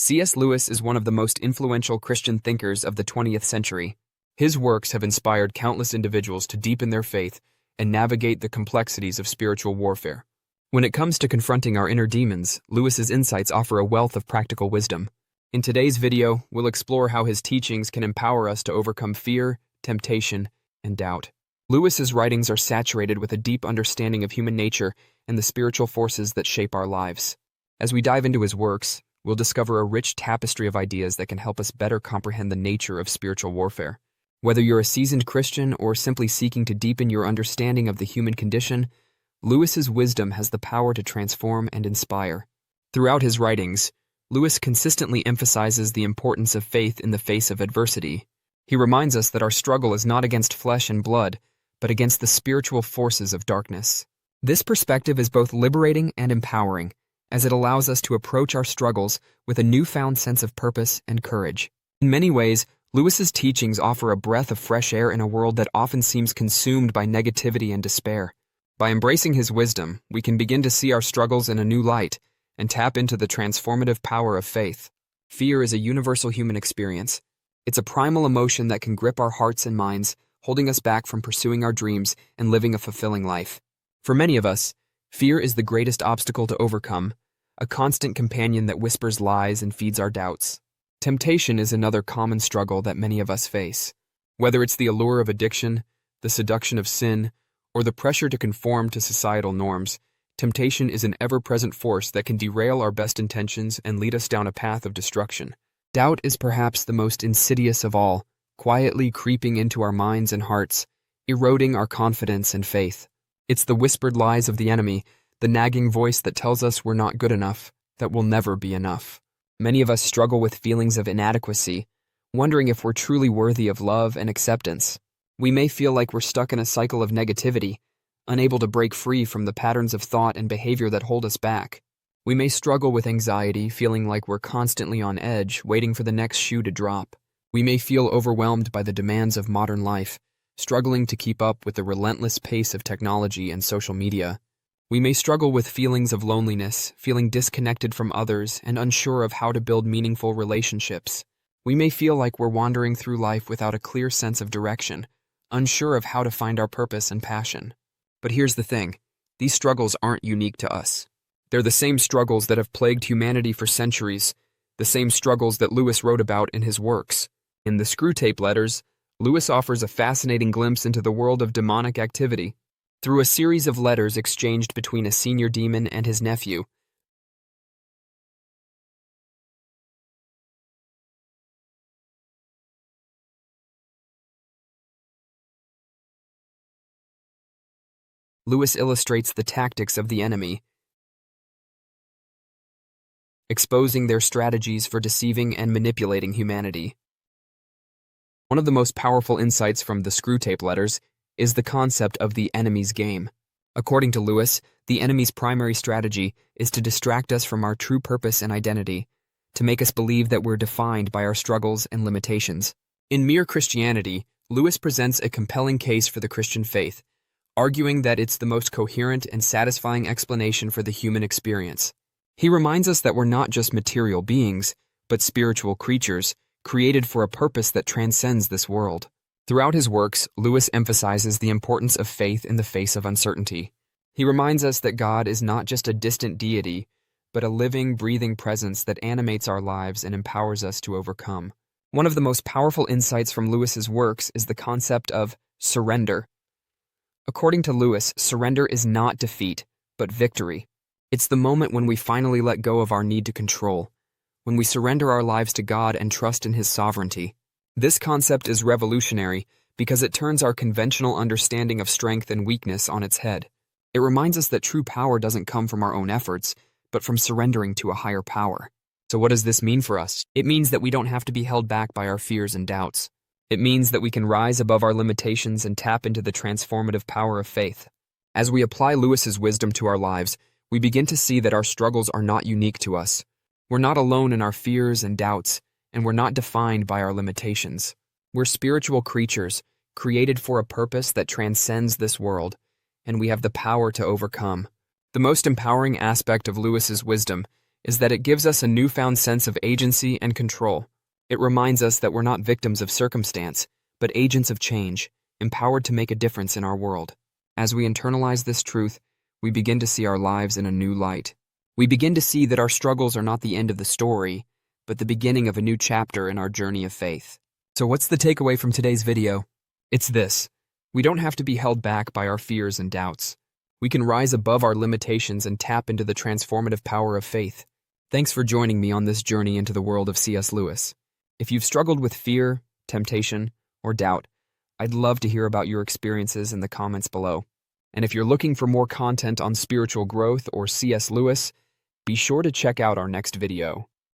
C.S. Lewis is one of the most influential Christian thinkers of the 20th century. His works have inspired countless individuals to deepen their faith and navigate the complexities of spiritual warfare. When it comes to confronting our inner demons, Lewis's insights offer a wealth of practical wisdom. In today's video, we'll explore how his teachings can empower us to overcome fear, temptation, and doubt. Lewis's writings are saturated with a deep understanding of human nature and the spiritual forces that shape our lives. As we dive into his works, we'll discover a rich tapestry of ideas that can help us better comprehend the nature of spiritual warfare. Whether you're a seasoned Christian or simply seeking to deepen your understanding of the human condition, Lewis's wisdom has the power to transform and inspire. Throughout his writings, Lewis consistently emphasizes the importance of faith in the face of adversity. He reminds us that our struggle is not against flesh and blood, but against the spiritual forces of darkness. This perspective is both liberating and empowering, as it allows us to approach our struggles with a newfound sense of purpose and courage. In many ways, Lewis's teachings offer a breath of fresh air in a world that often seems consumed by negativity and despair. By embracing his wisdom, we can begin to see our struggles in a new light and tap into the transformative power of faith. Fear is a universal human experience. It's a primal emotion that can grip our hearts and minds, holding us back from pursuing our dreams and living a fulfilling life. For many of us, fear is the greatest obstacle to overcome, a constant companion that whispers lies and feeds our doubts. Temptation is another common struggle that many of us face. Whether it's the allure of addiction, the seduction of sin, or the pressure to conform to societal norms, temptation is an ever-present force that can derail our best intentions and lead us down a path of destruction. Doubt is perhaps the most insidious of all, quietly creeping into our minds and hearts, eroding our confidence and faith. It's the whispered lies of the enemy, the nagging voice that tells us we're not good enough, that we'll never be enough. Many of us struggle with feelings of inadequacy, wondering if we're truly worthy of love and acceptance. We may feel like we're stuck in a cycle of negativity, unable to break free from the patterns of thought and behavior that hold us back. We may struggle with anxiety, feeling like we're constantly on edge, waiting for the next shoe to drop. We may feel overwhelmed by the demands of modern life, struggling to keep up with the relentless pace of technology and social media. We may struggle with feelings of loneliness, feeling disconnected from others and unsure of how to build meaningful relationships. We may feel like we're wandering through life without a clear sense of direction, unsure of how to find our purpose and passion. But here's the thing, these struggles aren't unique to us. They're the same struggles that have plagued humanity for centuries, the same struggles that Lewis wrote about in his works. In the Screwtape Letters, Lewis offers a fascinating glimpse into the world of demonic activity. Through a series of letters exchanged between a senior demon and his nephew, Lewis illustrates the tactics of the enemy, exposing their strategies for deceiving and manipulating humanity. One of the most powerful insights from the Screwtape Letters is the concept of the enemy's game. According to Lewis, the enemy's primary strategy is to distract us from our true purpose and identity, to make us believe that we're defined by our struggles and limitations. In Mere Christianity, Lewis presents a compelling case for the Christian faith, arguing that it's the most coherent and satisfying explanation for the human experience. He reminds us that we're not just material beings, but spiritual creatures, created for a purpose that transcends this world. Throughout his works, Lewis emphasizes the importance of faith in the face of uncertainty. He reminds us that God is not just a distant deity, but a living, breathing presence that animates our lives and empowers us to overcome. One of the most powerful insights from Lewis's works is the concept of surrender. According to Lewis, surrender is not defeat, but victory. It's the moment when we finally let go of our need to control, when we surrender our lives to God and trust in His sovereignty. This concept is revolutionary because it turns our conventional understanding of strength and weakness on its head. It reminds us that true power doesn't come from our own efforts, but from surrendering to a higher power. So what does this mean for us? It means that we don't have to be held back by our fears and doubts. It means that we can rise above our limitations and tap into the transformative power of faith. As we apply Lewis's wisdom to our lives, we begin to see that our struggles are not unique to us. We're not alone in our fears and doubts, and we're not defined by our limitations. We're spiritual creatures, created for a purpose that transcends this world, and we have the power to overcome. The most empowering aspect of Lewis's wisdom is that it gives us a newfound sense of agency and control. It reminds us that we're not victims of circumstance, but agents of change, empowered to make a difference in our world. As we internalize this truth, we begin to see our lives in a new light. We begin to see that our struggles are not the end of the story, but the beginning of a new chapter in our journey of faith. So what's the takeaway from today's video? It's this: we don't have to be held back by our fears and doubts. We can rise above our limitations and tap into the transformative power of faith. Thanks for joining me on this journey into the world of C.S. Lewis. If you've struggled with fear, temptation, or doubt, I'd love to hear about your experiences in the comments below. And if you're looking for more content on spiritual growth or C.S. Lewis, be sure to check out our next video.